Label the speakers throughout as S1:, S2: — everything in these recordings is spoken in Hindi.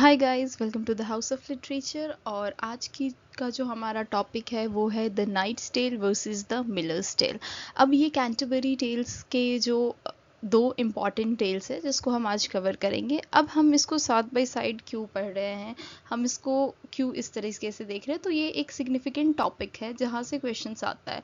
S1: Hi guys, welcome to the house of literature. और आज की का जो हमारा टॉपिक है वो है the knight's tale versus the miller's tale. अब ये कैंटरबरी टेल्स के जो दो इम्पॉर्टेंट टेल्स है जिसको हम आज कवर करेंगे। अब हम इसको साइड बाय साइड क्यों पढ़ रहे हैं, हम इसको क्यों इस तरीके से देख रहे हैं, तो ये एक सिग्निफिकेंट टॉपिक है जहाँ से क्वेश्चंस आता है।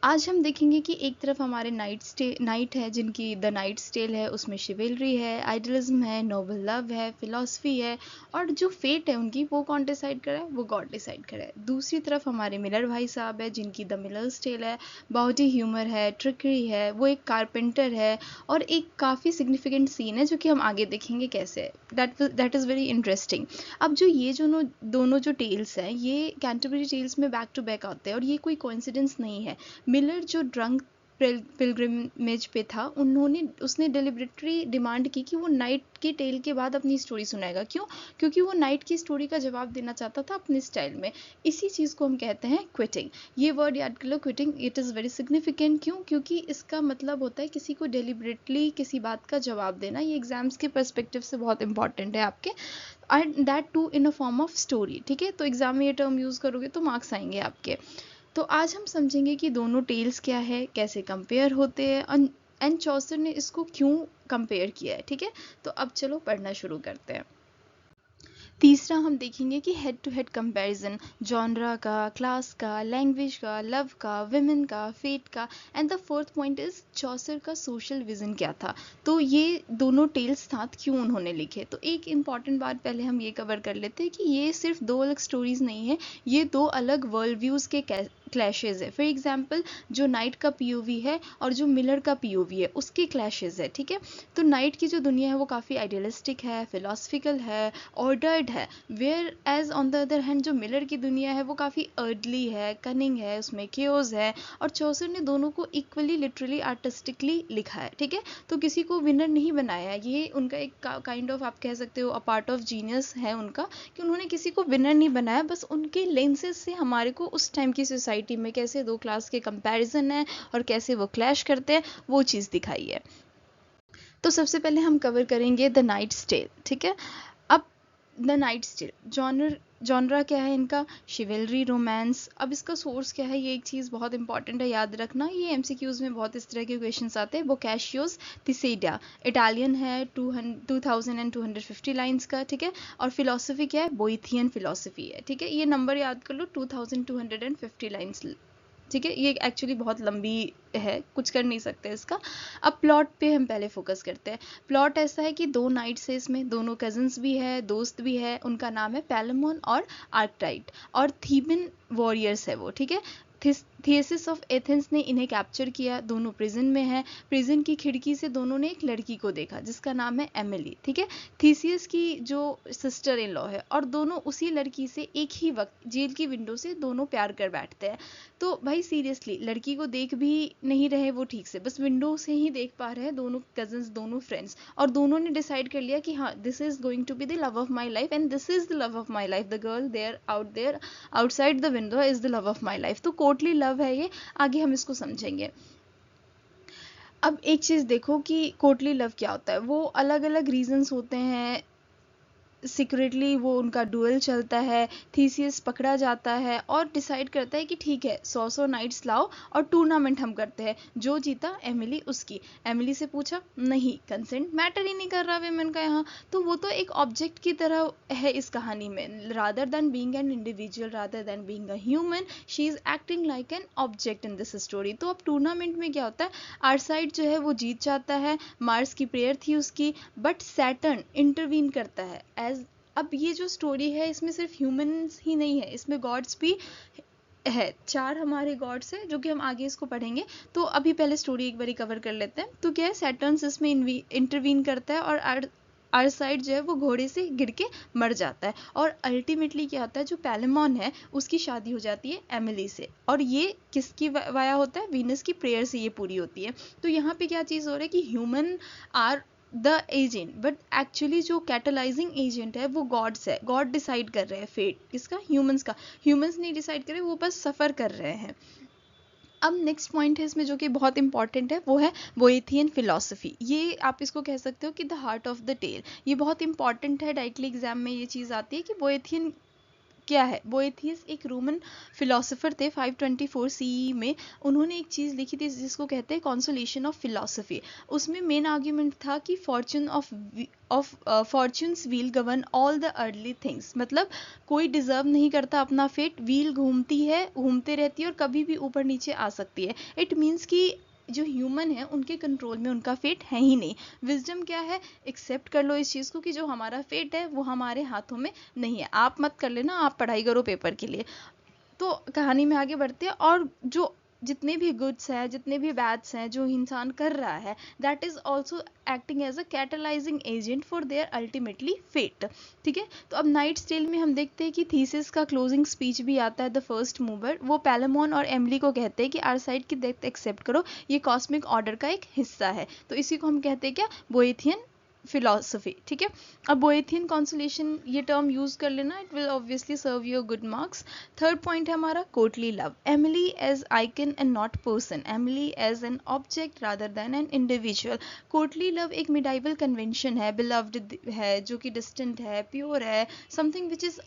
S1: आज हम देखेंगे कि एक तरफ हमारे नाइट है जिनकी द नाइट्स टेल है, उसमें शिवेलरी है, आइडलिज्म है, नोबल लव है, फिलॉसफी है, और जो फेट है उनकी वो कौन डिसाइड करे, वो गॉड डिसाइड करे। दूसरी तरफ हमारे मिलर भाई साहब है जिनकी द मिलर्स टेल है, बहुत ही ह्यूमर है, ट्रिकरी है, वो एक कारपेंटर है और एक काफ़ी सिग्निफिकेंट सीन है जो कि हम आगे देखेंगे कैसे है। That is very interesting. अब जो ये जो दोनों जो टेल्स हैं ये कैंटरबरी टेल्स में बैक टू बैक आते हैं और ये कोई कोइंसिडेंस नहीं है। मिलर जो ड्रंक पिलग्रिमेज पे था उसने डिलिबरेटली डिमांड की कि वो नाइट की टेल के बाद अपनी स्टोरी सुनाएगा। क्यों? क्योंकि वो नाइट की स्टोरी का जवाब देना चाहता था अपने स्टाइल में। इसी चीज़ को हम कहते हैं क्विटिंग। ये वर्ड याद कर लो, quiting. It is very significant. क्यों? क्योंकि इसका मतलब होता है किसी को डिलिबरेटली किसी बात का जवाब देना। ये एग्जाम्स के पर्सपेक्टिव से बहुत इंपॉर्टेंट है आपके, and that too in a form of story. ठीक है, तो एग्जाम में ये टर्म यूज़ करोगे तो मार्क्स आएंगे आपके। तो आज हम समझेंगे कि दोनों टेल्स क्या है, कैसे कंपेयर होते हैं, एंड चौसर ने इसको क्यों कंपेयर किया है। ठीक है, तो अब चलो पढ़ना शुरू करते हैं। तीसरा हम देखेंगे कि head to head comparison, genre का, क्लास का, लैंग्वेज का, लव का, विमेन का, फेट का, and the fourth point is Chaucer का सोशल विजन क्या था। तो ये दोनों टेल्स साथ क्यों उन्होंने लिखे। तो एक इम्पॉर्टेंट बात पहले हम ये कवर कर लेते हैं कि ये सिर्फ दो अलग स्टोरीज नहीं है, ये दो अलग वर्ल्ड व्यूज़ के क्लैशेज है। फॉर एग्जाम्पल, जो नाइट का पीओवी है और जो मिलर का पीओवी है उसके क्लैशेज है। ठीक है, तो नाइट की जो दुनिया है वो काफ़ी आइडियलिस्टिक है, फिलोसफिकल है, ऑर्डर्ड है, whereas on the other hand जो मिलर की दुनिया है वो काफ़ी अर्डली है, कनिंग है, उसमें क्योज है। और चौसर ने दोनों को इक्वली लिटरली आर्टिस्टिकली लिखा है। ठीक है, तो किसी को विनर नहीं बनाया। ये उनका एक काइंड ऑफ, आप कह सकते हो, अ पार्ट ऑफ जीनियस है उनका, कि उन्होंने किसी को विनर नहीं बनाया, बस उनके लेंसेज से हमारे को उस टाइम की सोसाइटी में कैसे दो क्लास के कंपैरिजन है और कैसे वो क्लैश करते हैं वो चीज़ दिखाई है। तो सबसे पहले हम कवर करेंगे द नाइट्स टेल। ठीक है, अब द नाइट्स टेल जॉनरा क्या है इनका, शिवेलरी, रोमांस। अब इसका सोर्स क्या है, ये एक चीज़ बहुत इंपॉर्टेंट है, याद रखना। ये एमसीक्यूज में बहुत इस तरह के क्वेश्चंस आते हैं। बोकाशियोस थिसेडिया, इटालियन है, 2250 लाइन्स का। ठीक है, और फिलोसफी क्या है, बोइथियन फिलोसफी है। ठीक है, ये नंबर याद कर लो, 2250 लाइन्स। ठीक है, ये एक्चुअली बहुत लंबी है, कुछ कर नहीं सकते इसका। अब प्लॉट पे हम पहले फोकस करते हैं। प्लॉट ऐसा है कि दो नाइट्स है, इसमें दोनों कजन्स भी है, दोस्त भी है। उनका नाम है पैलेमोन और आर्कटाइट, और थीबिन वॉरियर्स है वो। ठीक है, थियसिस ऑफ एथेंस ने इन्हें कैप्चर किया। दोनों प्रिजन में है। प्रिजन की खिड़की से दोनों ने एक लड़की को देखा जिसका नाम है एमिली। ठीक है, थीसियस की जो सिस्टर इन लॉ है, और दोनों उसी लड़की से एक ही वक्त जेल की विंडो से दोनों प्यार कर बैठते हैं। तो भाई सीरियसली, लड़की को देख भी नहीं रहे वो ठीक से, बस विंडो से ही देख पा रहे हैं दोनों कजन्स, दोनों फ्रेंड्स, और दोनों ने डिसाइड कर लिया कि हाँ, this is going to be the love of my life, and this is the love of my life. The girl there outside the window is the love of my life. तो कोर्टली लव है ये, आगे हम इसको समझेंगे। अब एक चीज़ देखो कि कोर्टली लव क्या होता है। वो अलग अलग रीजंस होते हैं, सीक्रेटली वो उनका डुएल चलता है, थीसियस पकड़ा जाता है और डिसाइड करता है कि ठीक है, 100 नाइट्स लाओ और टूर्नामेंट हम करते हैं, जो जीता एमिली उसकी। एमिली से पूछा, नहीं, कंसेंट मैटर ही नहीं कर रहा वेमेन का यहाँ। तो वो तो एक ऑब्जेक्ट की तरह है इस कहानी में, rather than being an individual, rather than being a human, she is acting like an object in this story. तो अब टूर्नामेंट में क्या होता है, आर्साइड जो है वो जीत जाता है, मार्स की प्रेयर थी उसकी, बट सैटर्न इंटरवीन करता है एज। अब ये जो स्टोरी है इसमें सिर्फ ह्यूमंस ही नहीं है, इसमें गॉड्स भी है। 4 हमारे गॉड्स है जो कि हम आगे इसको पढ़ेंगे। तो अभी पहले स्टोरी एक बार कवर कर लेते हैं। तो क्या है, सैटर्न इसमें इंटरवीन करता है और आर्साइड जो है वो घोड़े से गिर के मर जाता है, और अल्टीमेटली क्या होता है, जो पैलेमॉन है उसकी शादी हो जाती है एमिली से, और ये किसकी वाया होता है, वीनस की प्रेयर से ये पूरी होती है। तो यहाँ पे क्या चीज़ हो रहा है कि human are the agent, but actually जो कैटलाइजिंग एजेंट है वो गॉड्स है। गॉड डिसाइड कर रहे हैं फेट किसका, ह्यूमंस का। ह्यूमंस नहीं डिसाइड कर रहे, वो बस सफ़र कर रहे हैं। अब नेक्स्ट पॉइंट है इसमें जो कि बहुत इंपॉर्टेंट है, वो है बोएथियन फिलॉसफी। ये आप इसको कह सकते हो कि the heart of the tale. ये बहुत इंपॉर्टेंट है, डायरेक्टली एग्जाम में ये चीज़ आती है कि बोएथियन क्या है। बोएथियस एक रोमन फिलोसोफर थे 524 सीई में। उन्होंने एक चीज़ लिखी थी जिसको कहते हैं कॉन्सोलेशन ऑफ फिलोसफी। उसमें मेन आर्ग्यूमेंट था कि fortunes wheel govern all the early things. मतलब कोई डिजर्व नहीं करता अपना फेट, व्हील घूमती है, घूमते रहती है और कभी भी ऊपर नीचे आ सकती है। इट मीन्स कि जो ह्यूमन है उनके कंट्रोल में उनका फेट है ही नहीं। विजडम क्या है, एक्सेप्ट कर लो इस चीज़ को कि जो हमारा फेट है वो हमारे हाथों में नहीं है। आप मत कर लेना, आप पढ़ाई करो पेपर के लिए। तो कहानी में आगे बढ़ते हैं, और जो जितने भी गुड्स हैं, जितने भी बैड्स हैं जो इंसान कर रहा है, that is also acting as a catalysing agent for their ultimately fate. ठीक है, तो अब नाइट्स टेल में हम देखते हैं कि थीसिस का क्लोजिंग स्पीच भी आता है, द फर्स्ट मूवर। वो पैलेमोन और एमिली को कहते हैं कि आरसाइड की डेथ एक्सेप्ट करो, ये कॉस्मिक ऑर्डर का एक हिस्सा है। तो इसी को हम कहते हैं क्या, बोएथियन फिलॉसफी। ठीक है, अब बोएथियन कॉन्सोलेशन ये टर्म यूज कर लेना, it will obviously serve your good marks. Third point है हमारा courtly love. Emily as icon and not person, Emily as an object rather than an individual. Courtly love एक मिडाइवल कन्वेंशन है, बिलव्ड है, जो कि डिस्टेंट है, प्योर है, समथिंग विच इज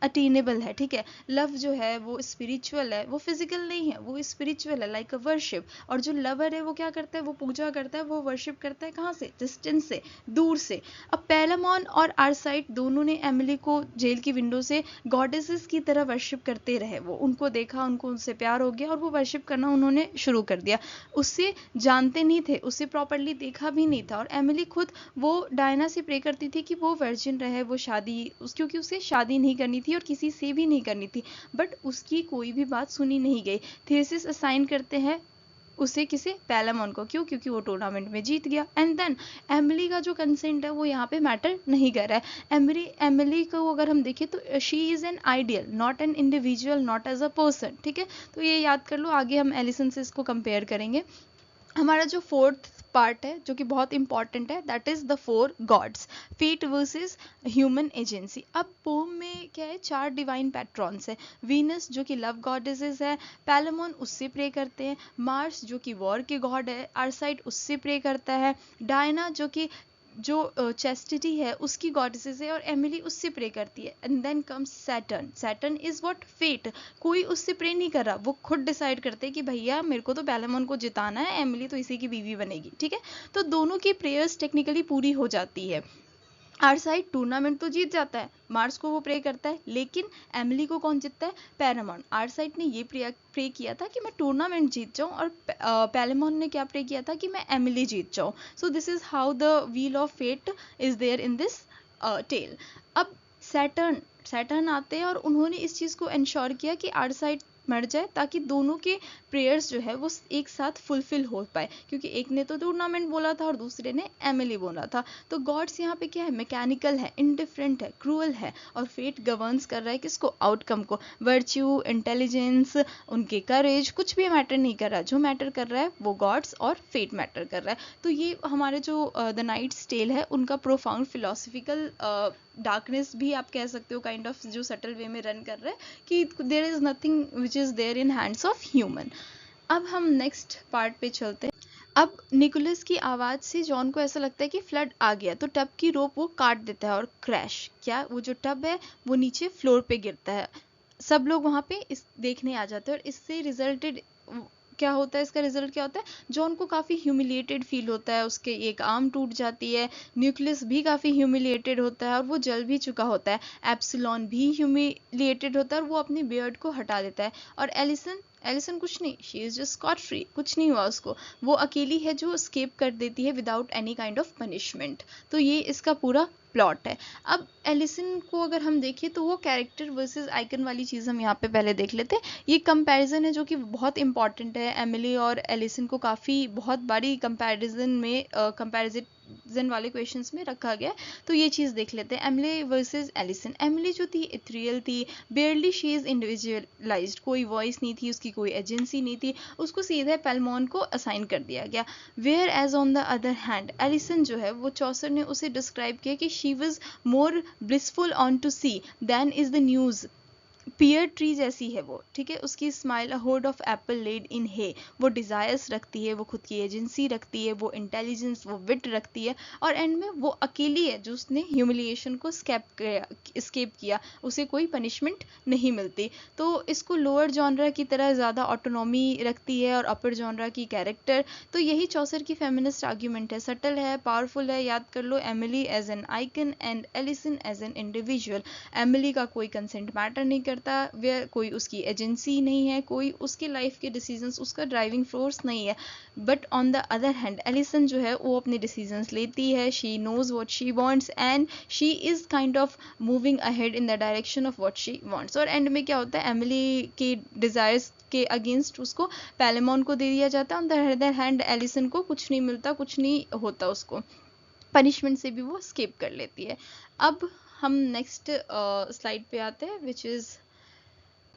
S1: अटेनेबल है। ठीक है, लव जो है वो स्पिरिचुअल है, वो फिजिकल नहीं है, वो स्पिरिचुअल है, लाइक अ वर्शिप। और जो लवर है वो क्या करता है, वो पूजा करता है, वो वर्शिप करता है, कहाँ से, डिस्टेंस से, दूर से। अब पैलामॉन और आरसाइट दोनों ने एमिली को जेल की विंडो से गॉडेसेस की तरह वर्शिप करते रहे। वो उनको देखा, उनको उनसे प्यार हो गया और वो वर्शिप करना उन्होंने शुरू कर दिया। उससे जानते नहीं थे, उससे प्रॉपरली देखा भी नहीं था। और एमिली खुद वो डायना से प्रे करती थी कि वो वर्जिन रहे, वो क्योंकि उसे शादी नहीं करनी थी और किसी से भी नहीं करनी थी। बट उसकी कोई भी बात सुनी नहीं गई। थेसिस असाइन करते हैं उसे किसे, पैलामॉन को। क्यों, क्योंकि वो टूर्नामेंट में जीत गया। एंड देन एमिली का जो कंसेंट है वो यहाँ पे मैटर नहीं कर रहा है। एमिली को अगर हम देखें तो she is an ideal, not an individual, not as a person. ठीक है, तो ये याद कर लो, आगे हम एलिसन से इसको कंपेयर करेंगे। हमारा जो फोर्थ पार्ट है जो कि बहुत इंपॉर्टेंट है, that is the four gods, fate versus human agency. अब पोम में क्या है, चार डिवाइन पैट्रॉन्स है। वीनस जो कि लव गॉडेसेस है, पैलेमोन उससे प्रे करते हैं, मार्स जो कि वॉर के गॉड है, आरसाइड उससे प्रे करता है, डायना जो चेस्टिटी है उसकी गॉडेसेस है, और एमिली उससे प्रे करती है। And then comes Saturn. Saturn is what, fate. कोई उससे प्रे नहीं कर रहा, वो खुद डिसाइड करते हैं कि भैया मेरे को तो पैलेमोन को जिताना है, एमिली तो इसी की बीवी बनेगी। ठीक है, तो दोनों की प्रेयर्स टेक्निकली पूरी हो जाती है। आरसाइड टूर्नामेंट तो जीत जाता है, मार्स को वो प्रे करता है, लेकिन एमिली को कौन जीतता है, पैरामॉन। आरसाइड ने ये प्रे किया था कि मैं टूर्नामेंट जीत जाऊं, और पैलेमॉन ने क्या प्रे किया था कि मैं एमिली जीत जाऊं। So this is how the wheel of fate is there in this tale. अब सैटर्न आते हैं और उन्होंने इस चीज़ को इंश्योर किया कि आरसाइड मर जाए, ताकि दोनों के प्रेयर्स जो है वो एक साथ फुलफिल हो पाए, क्योंकि एक ने तो टूर्नामेंट बोला था और दूसरे ने एमिली बोला था। तो गॉड्स यहाँ पे क्या है, मैकेनिकल है, इंडिफरेंट है, क्रूअल है, और फेट गवर्न्स कर रहा है किसको, आउटकम को। वर्च्यू, इंटेलिजेंस, उनके करेज, कुछ भी मैटर नहीं कर रहा, जो मैटर कर रहा है वो गॉड्स और फेट मैटर कर रहा है। तो ये हमारे जो द नाइट्स टेल है उनका प्रोफाउंड फिलोसफिकल डार्कनेस भी आप कह सकते हो, काइंड ऑफ जो सटल वे में रन कर रहा है कि there is nothing which is there in hands of human. अब हम नेक्स्ट पार्ट पे चलते हैं। अब निकोलस की आवाज़ से जॉन को ऐसा लगता है कि फ्लड आ गया, तो टब की रोप वो काट देता है और क्रैश, क्या वो जो टब है वो नीचे फ्लोर पे गिरता है। सब लोग वहाँ पे इस देखने आ जाते हैं, और इससे रिजल्टेड क्या होता है, इसका रिजल्ट क्या होता है, जॉन को काफ़ी ह्यूमिलिएटेड फील होता है, उसके एक आर्म टूट जाती है, न्यूक्लियस भी काफ़ी ह्यूमिलिएटेड होता है और वो जल भी चुका होता है, एप्सिलॉन भी ह्यूमिलिएटेड होता है और वो अपनी बियर्ड को हटा देता है। और एलिसन कुछ नहीं, she is just scot free, कुछ नहीं हुआ उसको, वो अकेली है जो स्केप कर देती है without any kind of punishment. तो ये इसका पूरा प्लॉट है। अब एलिसन को अगर हम देखें तो वो कैरेक्टर वर्सेस आइकन वाली चीज़ हम यहाँ पे पहले देख लेते हैं। ये कंपैरिजन है जो कि बहुत इंपॉर्टेंट है, एमिली और एलिसन को काफ़ी बहुत बारी कंपैरिजन में कंपैरिजन वाले क्वेश्चंस में रखा गया। तो ये चीज़ देख लेते हैं, एमिली वर्सेस एलिसन। एमिली जो थी इथरियल थी, बेयरली शी इज़ इंडिविजुअलाइज्ड, कोई वॉइस नहीं थी उसकी, कोई एजेंसी नहीं थी, उसको सीधे पेलमोन को असाइन कर दिया गया। Whereas on the other hand Alison जो है वो चौसर ने उसे डिस्क्राइब किया कि she was more blissful on to see than is the news pear tree जैसी है वो, ठीक है। उसकी smile a hoard of apple laid in है, वो डिजायर्स रखती है, वो खुद की एजेंसी रखती है, वो इंटेलिजेंस, वो विट रखती है, और एंड में वो अकेली है जो उसने ह्यूमिलिएशन को स्केप किया, उसे कोई पनिशमेंट नहीं मिलती। तो इसको लोअर जॉनरा की तरह ज़्यादा ऑटोनॉमी रखती है और अपर जॉनरा की कैरेक्टर। तो यही चौसर की फेमिनिस्ट आर्ग्यूमेंट है, सटल है, पावरफुल है। याद कर लो, Emily as an icon and Alison as an individual. Emily का कोई कंसेंट मैटर नहीं करता, वे कोई उसकी एजेंसी नहीं है, कोई उसके लाइफ के डिसीजंस उसका ड्राइविंग फोर्स नहीं है। But on the other hand Alison जो है वो अपने डिसीजंस लेती है, she knows what she wants and she is kind of moving ahead in the direction of what she wants. और एंड में क्या होता है, एमिली के डिजायर्स के अगेंस्ट उसको पैलेमॉन को दे दिया जाता है। On the other hand Alison को कुछ नहीं मिलता, कुछ नहीं होता, उसको पनिशमेंट से भी वो स्किप कर लेती है। अब हम नेक्स्ट स्लाइड पे आते हैं, विच इज़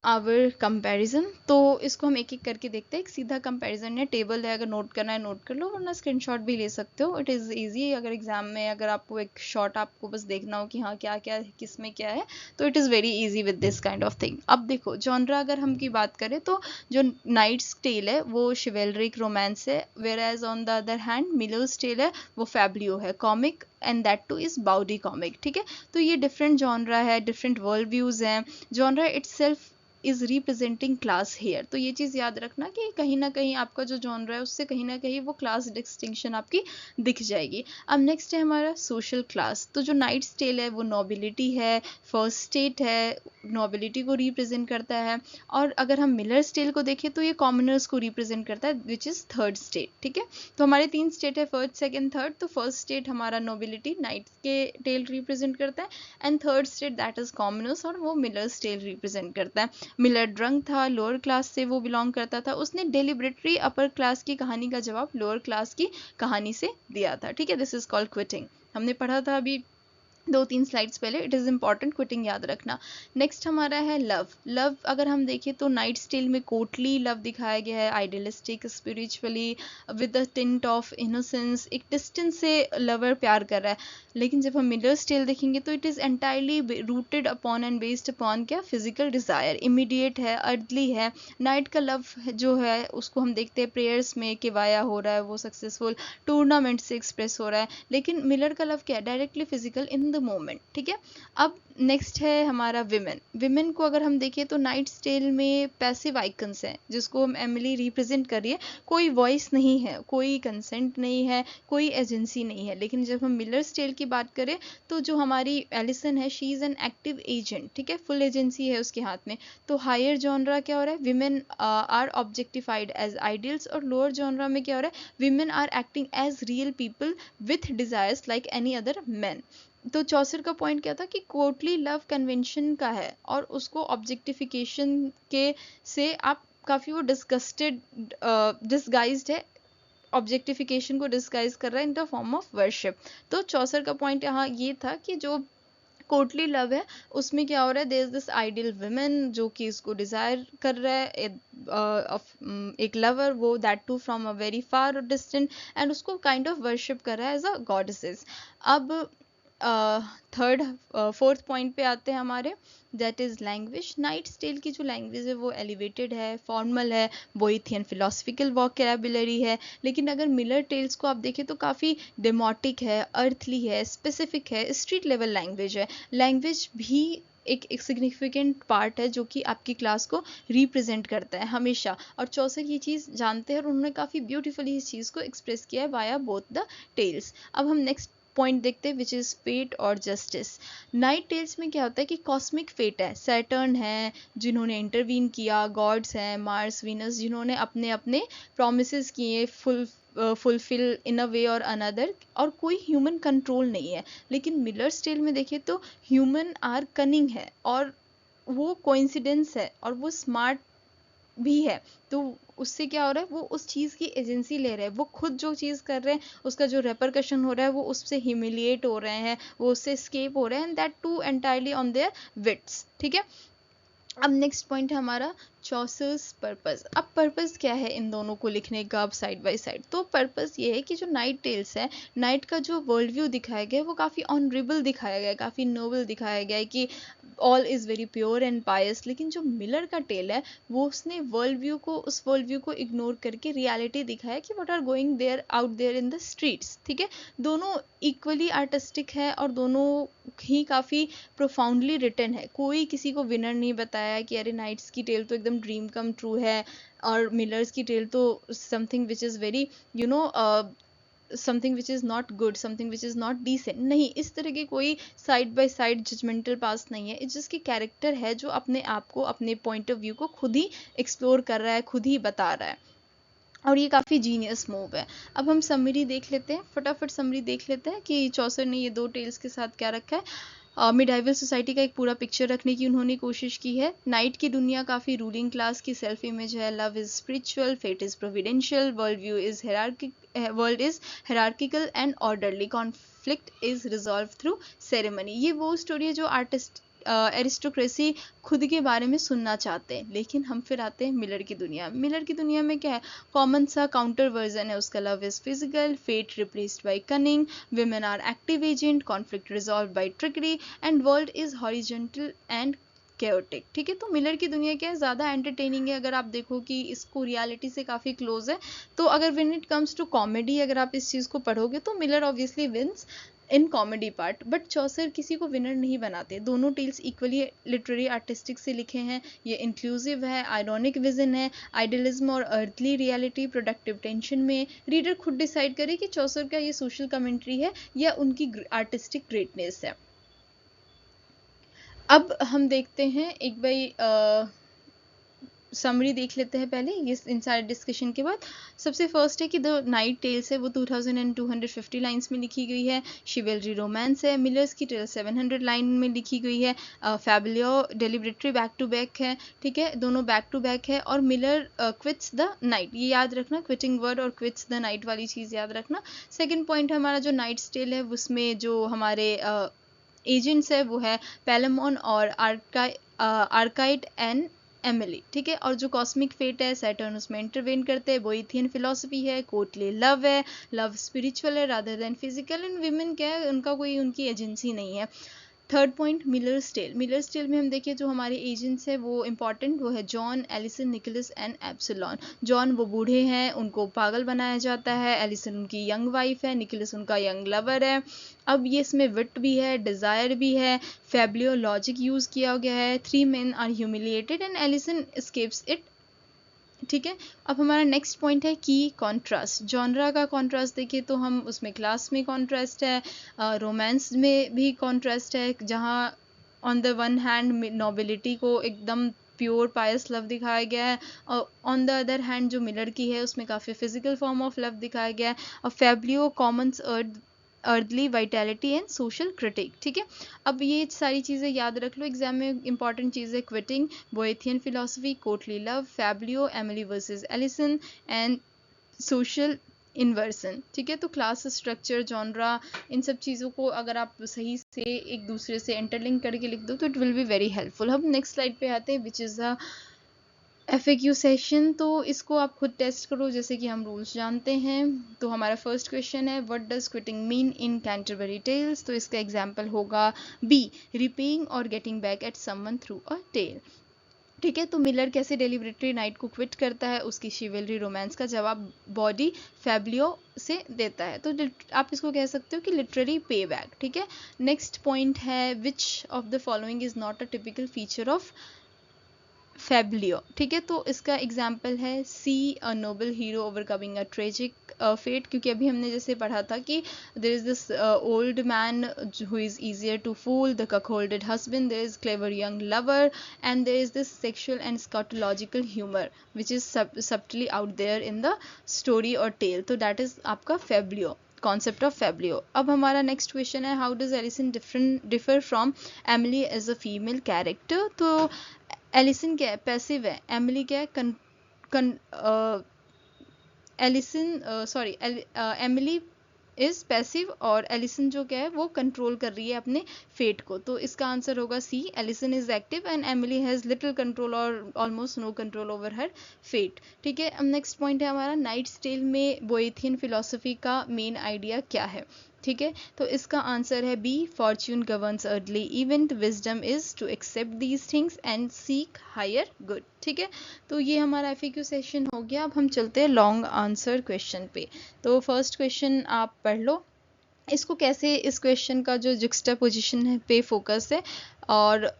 S1: आवर कंपैरिजन। तो इसको हम एक एक करके देखते हैं। एक सीधा कंपैरिजन है, टेबल है, अगर नोट करना है नोट कर लो, वरना स्क्रीनशॉट भी ले सकते हो। इट इज़ इजी, अगर एग्जाम में अगर आपको एक शॉर्ट आपको बस देखना हो कि हाँ क्या क्या किस में क्या है, तो it is very easy with this kind of thing. अब देखो जॉनरा अगर हम की बात करें तो जो नाइट्स टेल है वो शिवेलरिक रोमांस है, whereas on the other hand miller's tale है वो फैब्लियो है, comic, and that too is bawdy comic, ठीक है। तो ये डिफरेंट जॉनरा है, डिफरेंट वर्ल्ड व्यूज हैं। Genre itself is representing class here. तो ये चीज याद रखना कि कहीं ना कहीं आपका जो जॉनरा है उससे कहीं ना कहीं वो क्लास डिस्टिंक्शन आपकी दिख जाएगी। अब नेक्स्ट है हमारा सोशल क्लास। तो जो नाइट्स टेल है वो नोबिलिटी है, फर्स्ट स्टेट है, नोबिलिटी को रिप्रेजेंट करता है। और अगर हम मिलर्स टेल को देखें तो ये कॉमनर्स को रिप्रेजेंट करता है, विच इज थर्ड स्टेट, ठीक है। तो हमारे 3 स्टेट है, फर्स्ट सेकंड थर्ड। तो फर्स्ट स्टेट हमारा नोबिलिटी नाइट्स के टेल रिप्रेजेंट करता है, and third state that is commoners, और वो मिलर्स टेल रिप्रेजेंट करता है। मिलर ड्रंक था, लोअर क्लास से वो बिलोंग करता था, उसने डेलिबरेटली अपर क्लास की कहानी का जवाब लोअर क्लास की कहानी से दिया था, ठीक है। दिस इज कॉल्ड क्विटिंग, हमने पढ़ा था अभी 2-3 स्लाइड्स पहले। इट इज़ इंपॉर्टेंट, क्विटिंग याद रखना। नेक्स्ट हमारा है लव। लव अगर हम देखें तो नाइट्स टेल में कोर्टली लव दिखाया गया है, idealistic, spiritually, with the tint of innocence, एक डिस्टेंस से लवर प्यार कर रहा है। लेकिन जब हम मिलर्स टेल देखेंगे तो it is entirely rooted upon and based upon क्या, फिजिकल डिज़ायर, इमीडिएट है, अर्दली है। नाइट का लव जो है उसको हम देखते हैं प्रेयर्स में कि वाया हो रहा है, वो सक्सेसफुल टूर्नामेंट से एक्सप्रेस हो रहा है। लेकिन मिलर का लव क्या है, directly physical in the moment, ठीक है। अब नेक्स्ट है हमारा विमेन। विमेन को अगर हम देखें तो नाइट्स टेल में पैसिव आइकन्स हैं, जिसको हम एमिली रिप्रेजेंट कर रही है, कोई वॉइस नहीं है, कोई कंसेंट नहीं है, कोई एजेंसी नहीं है। लेकिन जब हम मिलर्स टेल की बात करें तो जो हमारी एलिसन है, she is an active agent, ठीक है, फुल एजेंसी है उसके हाथ में। तो हायर जॉनरा क्या हो रहा है, women are objectified as ideals, और लोअर जॉनरा में क्या हो रहा है, women are acting as real people with desires like any other man. तो चौसर का पॉइंट क्या था कि कोर्टली लव कन्वेंशन का है, और उसको ऑब्जेक्टिफिकेशन के से आप काफ़ी वो डिस्गस्टेड, डिसगाइज्ड है, ऑब्जेक्टिफिकेशन को डिस्गाइज कर रहा है in the form of worship. तो चौसर का पॉइंट यहाँ ये था कि जो कोर्टली लव है उसमें क्या हो रहा है, there is this ideal women जो कि इसको डिजायर कर रहा है, एक लवर, वो that too from a very far distant, and उसको काइंड ऑफ वर्शिप कर रहा है एज अ गॉडेसेस। अब थर्ड फोर्थ पॉइंट पे आते हैं हमारे, that is language. Knight's tale की जो लैंग्वेज है वो एलिवेटेड है, फॉर्मल है, बोइथियन फिलोसफिकल वोकैबुलरी है। लेकिन अगर मिलर टेल्स को आप देखें तो काफ़ी डेमोटिक है, अर्थली है, स्पेसिफिक है, स्ट्रीट लेवल लैंग्वेज है। लैंग्वेज भी एक सिग्निफिकेंट पार्ट है जो कि आपकी क्लास को रिप्रेजेंट करता है हमेशा, और चौसर ये चीज़ जानते हैं और उन्होंने काफ़ी ब्यूटीफुली इस चीज़ को एक्सप्रेस किया है वाया बोथ द टेल्स। अब हम नेक्स्ट पॉइंट देखते हैं, विच इज फेट और जस्टिस। नाइट टेल्स में क्या होता है कि कॉस्मिक फेट है, सैटर्न है जिन्होंने इंटरवीन किया, गॉड्स हैं मार्स वीनस जिन्होंने अपने अपने प्रोमिस किए फुलफिल इन अ वे और अनदर, और कोई ह्यूमन कंट्रोल नहीं है। लेकिन मिलर्स टेल में देखिए तो ह्यूमन आर कनिंग है, और वो कोइंसिडेंस है, और वो स्मार्ट भी है। तो उससे क्या हो रहा है, वो उस चीज़ की एजेंसी ले रहे हैं, वो खुद जो चीज़ कर रहे हैं उसका जो रेपरकशन हो रहा है वो उससे ह्यूमिलिएट हो रहे हैं, वो उससे स्केप हो रहे हैं, and that too entirely on their wits, ठीक है। अब नेक्स्ट पॉइंट है हमारा चॉसर्स पर्पस। अब पर्पस क्या है इन दोनों को लिखने का अब साइड बाय साइड? तो पर्पस ये है कि जो नाइट टेल्स है, नाइट का जो वर्ल्ड व्यू दिखाया गया है वो काफ़ी ऑनरेबल दिखाया गया है, काफ़ी नोबल दिखाया गया है कि all is very pure and pious. लेकिन जो मिलर का टेल है वो उसने उस वर्ल्ड व्यू को इग्नोर करके रियलिटी दिखाया कि what are going there out there in the streets. ठीक है, दोनों इक्वली आर्टिस्टिक है और दोनों ही काफ़ी प्रोफाउंडली रिटन है। कोई किसी को विनर नहीं बताया कि अरे नाइट्स की टेल तो एकदम ड्रीम कम ट्रू है और मिलर्स की टेल तो something which is very you know something which is not good, something which is not decent. नहीं, इस तरह की कोई side by side judgmental pass नहीं है। इट्स जस्ट की कैरेक्टर है जो अपने आप को, अपने पॉइंट ऑफ व्यू को खुद ही एक्सप्लोर कर रहा है, खुद ही बता रहा है, और ये काफ़ी जीनियस मूव है। अब हम समरी देख लेते हैं, फटाफट समरी देख लेते हैं कि चौसर ने ये दो टेल्स के साथ क्या रखा है। मिडाइवल सोसाइटी का एक पूरा पिक्चर रखने की उन्होंने कोशिश की है। नाइट की दुनिया काफ़ी रूलिंग क्लास की सेल्फ इमेज है। Love is spiritual, fate is providential, world is hierarchical and orderly, conflict is resolve through ceremony. ये वो स्टोरी है जो आर्टिस्ट एरिस्टोक्रेसी खुद के बारे में सुनना चाहते हैं। लेकिन हम फिर आते हैं मिलर की दुनिया में। मिलर की दुनिया में क्या है? कॉमन सा काउंटर वर्जन है उसका। Love is physical, fate replaced by cunning, women are active agent, conflict resolved by trickery, and world is horizontal and chaotic। ठीक है, तो मिलर की दुनिया क्या है? ज़्यादा एंटरटेनिंग है। अगर आप देखो कि इसको रियलिटी से काफ़ी क्लोज है, तो अगर when it comes to comedy अगर आप इस चीज़ को पढ़ोगे तो Miller obviously wins in comedy part. But Chaucer किसी को विनर नहीं बनाते। दोनों टेल्स इक्वली लिटरेरी आर्टिस्टिक से लिखे हैं। ये इंक्लूसिव है, आयरॉनिक विजन है, आइडियलिज्म और अर्थली रियलिटी प्रोडक्टिव टेंशन में। रीडर खुद डिसाइड करे कि चौसर का ये सोशल कमेंट्री है या उनकी आर्टिस्टिक ग्रेटनेस है। अब हम देखते हैं एक भाई समरी देख लेते हैं पहले ये इन सारे डिस्कशन के बाद। सबसे फर्स्ट है कि द नाइट टेल्स है वो 2250 लाइंस में लिखी गई है। शिवेलरी रोमांस है। मिलर्स की टेल 700 लाइन में लिखी गई है। फैबुलो डेलिबरेटरी बैक टू बैक है। ठीक है, दोनों बैक टू बैक है। और मिलर क्विट्स द नाइट, ये याद रखना, क्विटिंग वर्ड और क्विट्स द नाइट वाली चीज़ याद रखना। सेकेंड पॉइंट हमारा जो नाइट टेल है उसमें जो हमारे एजेंट्स है वो है पैलेमोन और आर्काइट एंड एमिली। ठीक है, और जो कॉस्मिक फेट है सैटर्न उसमें इंटरवेन करते हैं। बोइथियन फिलोसफी है। कोर्टली लव है, लव स्पिरिचुअल है rather than physical. And women क्या है, उनका कोई उनकी एजेंसी नहीं है। Third point miller's tale. Miller's tale में हम देखिए जो हमारे एजेंट्स हैं वो इंपॉर्टेंट, वो है John, Alison, Nicholas and Absolon. John वो बूढ़े हैं, उनको पागल बनाया जाता है। एलिसन उनकी यंग वाइफ है। निकोलस उनका यंग लवर है। अब ये इसमें विट भी है, डिज़ायर भी है, फैब्लियो लॉजिक यूज़ किया गया है। 3 men are humiliated and Alison escapes it. ठीक है, अब हमारा नेक्स्ट पॉइंट है की कॉन्ट्रास्ट। जॉनरा का कॉन्ट्रास्ट देखिए तो हम उसमें क्लास में कॉन्ट्रास्ट है, रोमांस में भी कॉन्ट्रास्ट है, जहाँ on the one hand nobility को एकदम प्योर पायस लव दिखाया गया है, और ऑन द अदर हैंड जो मिलर की है उसमें काफ़ी फिजिकल फॉर्म ऑफ लव दिखाया गया है। और fabliau commons earthly vitality and social critique. ठीक है, अब ये सारी चीज़ें याद रख लो, एग्जाम में इंपॉर्टेंट चीज़ें quiting, Boethian philosophy, courtly love, fabliau, Emily versus Alison and social inversion. ठीक है, तो क्लास स्ट्रक्चर, जॉनरा, इन सब चीज़ों को अगर आप सही से एक दूसरे से इंटरलिंक करके लिख दो तो it will be very helpful. हम नेक्स्ट स्लाइड पे आते हैं which is the FAQ session. तो इसको आप खुद टेस्ट करो जैसे कि हम रूल्स जानते हैं। तो हमारा फर्स्ट क्वेश्चन है what does quitting mean in Canterbury tales. तो इसका एग्जाम्पल होगा बी, रिपेइंग और getting back at someone through a tale. ठीक है, तो मिलर कैसे डेलिबरेटली नाइट को क्विट करता है, उसकी शिवेलरी रोमांस का जवाब बॉडी फैब्लियो से देता है। तो आप इसको कह सकते हो कि लिटरली पे बैक। ठीक है, नेक्स्ट पॉइंट है which of the following is not a typical feature of fabliau. ठीक है, तो इसका एग्जाम्पल है C, a noble hero overcoming a tragic fate, क्योंकि अभी हमने जैसे पढ़ा था कि there is this old man who is easier to fool, the cuckolded husband, there is clever young lover, and there is this sexual and scatological humor which is subtly out there in the story or tale. तो that is आपका फैब्लियो, कॉन्सेप्ट ऑफ फैब्लियो। अब हमारा नेक्स्ट क्वेश्चन है how does Alison differ from Emily as a female character. तो एलिसन क्या है, पैसिव है। एमिली क्या है, Alison sorry Emily is passive और एलिसन जो क्या है वो कंट्रोल कर रही है अपने फेट को। तो इसका आंसर होगा C, Alison is active and Emily has little control और almost no control over her fate. ठीक है, अब नेक्स्ट पॉइंट है हमारा, नाइट्स टेल में बोएथियन फिलोसफी का मेन आइडिया क्या है। ठीक है, तो इसका आंसर है B, fortune governs early event, wisdom is to accept these things and seek higher good. ठीक है, तो ये हमारा एफएक्यू सेशन हो गया। अब हम चलते हैं लॉन्ग आंसर क्वेश्चन पे। तो फर्स्ट क्वेश्चन आप पढ़ लो, इसको कैसे, इस क्वेश्चन का जो जुक्सटापोजिशन है पे फोकस है, और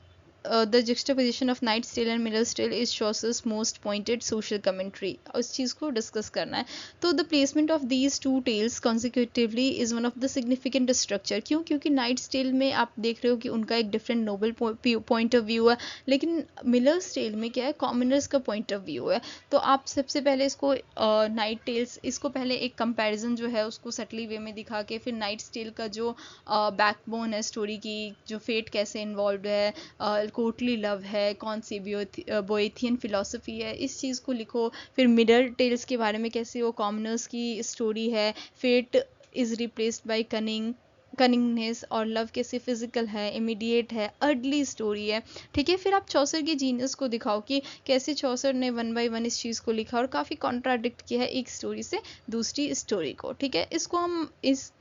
S1: the juxtaposition of knight's tale and miller's tale is Chaucer's most pointed social commentary, उस चीज़ को डिस्कस करना है। तो the placement of these two tales consecutively is one of the significant structure. क्यों? क्योंकि नाइट्स टेल में आप देख रहे हो कि उनका एक different noble point of view है, लेकिन मिलर्स टेल में क्या है, कॉमनर्स का पॉइंट ऑफ व्यू है। तो आप सबसे पहले इसको नाइट टेल्स, इसको पहले एक कंपैरिजन जो है उसको सटली वे में दिखा के, फिर नाइट्स टेल का जो बैकबोन है स्टोरी की, जो फेट कैसे इन्वॉल्व है, कोर्टली लव है, कौन सी बोएथियन फिलॉसफी है, इस चीज़ को लिखो। फिर मिरर टेल्स के बारे में, कैसे वो कॉमनर्स की स्टोरी है, fate is replaced by cunningness, और लव कैसे फिजिकल है, इमीडिएट है, अर्ली स्टोरी है। ठीक है, फिर आप चौसर की जीनियस को दिखाओ कि कैसे चौसर ने वन बाय वन इस चीज़ को लिखा और काफ़ी कॉन्ट्राडिक्ट किया है एक स्टोरी से दूसरी स्टोरी को। ठीक है, इसको हम इस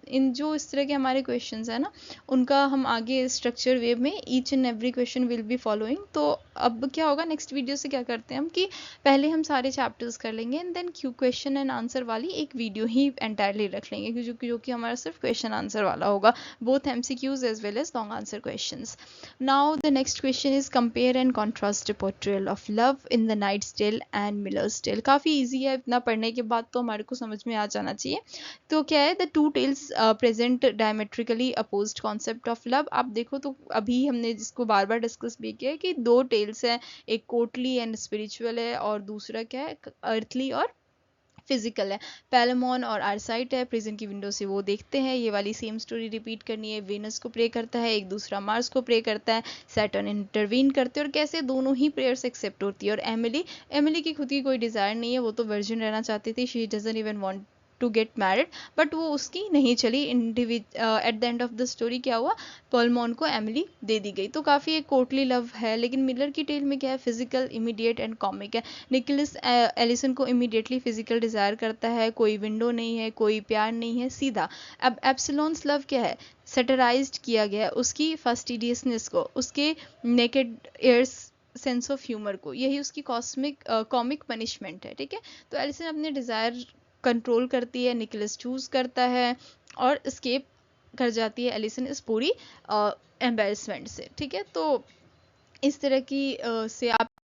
S1: तरह के हमारे क्वेश्चंस है ना, उनका हम आगे स्ट्रक्चर वे में each and every question will be following. तो अब क्या होगा, नेक्स्ट वीडियो से क्या करते हैं हम कि पहले हम सारे चैप्टर्स कर लेंगे and then question and answer वाली एक वीडियो ही एंटायरली रख लेंगे, जो कि हमारा सिर्फ क्वेश्चन आंसर वाला होगा, both MCQs as well as long answer questions. Now the next question is compare and contrast the portrayal of love in The Knight's Tale and Miller's Tale. काफ़ी easy है, इतना पढ़ने के बाद तो हमारे को समझ में आ जाना चाहिए। तो क्या है, the two tales present diametrically opposed concept of love। आप देखो तो अभी हमने जिसको बार बार डिस्कस भी किया है कि दो टेल्स हैं, एक कोर्टली एंड स्पिरिचुअल है और दूसरा क्या है, अर्थली और फिजिकल है। पैलेमॉन और आरसाइट है, प्रिजन की विंडो से वो देखते हैं, ये वाली सेम स्टोरी रिपीट करनी है। वेनस को प्रे करता है, एक दूसरा मार्स को प्रे करता है, सैटर्न इंटरवीन करते हैं, और कैसे दोनों ही प्रेयर्स एक्सेप्ट होती है। और एमिली की खुद की कोई डिज़ायर नहीं है, वो तो वर्जिन रहना चाहती थी, she doesn't even want to get married, but वो उसकी नहीं चली। At the end of the story क्या हुआ, पर्लमॉन को एमिली दे दी गई। तो काफ़ी एक कोर्टली लव है, लेकिन मिलर की टेल में क्या है, फिजिकल, इमीडिएट एंड कॉमिक है। निकोलस एलिसन को इमीडिएटली फिजिकल डिज़ायर करता है, कोई विंडो नहीं है, कोई प्यार नहीं है, सीधा। अब एप्सिलॉन्स लव क्या है, सेटराइज्ड किया गया उसकी फास्टिडियसनेस को, उसके naked airs sense of humour को, यही उसकी कॉमिक पनिशमेंट है। ठीक है, तो एलिसन अपने डिज़ायर कंट्रोल करती है, निकोलस चूज करता है और स्केप कर जाती है एलिसन इस पूरी एम्बेरसमेंट से। ठीक है, तो इस तरह की से आप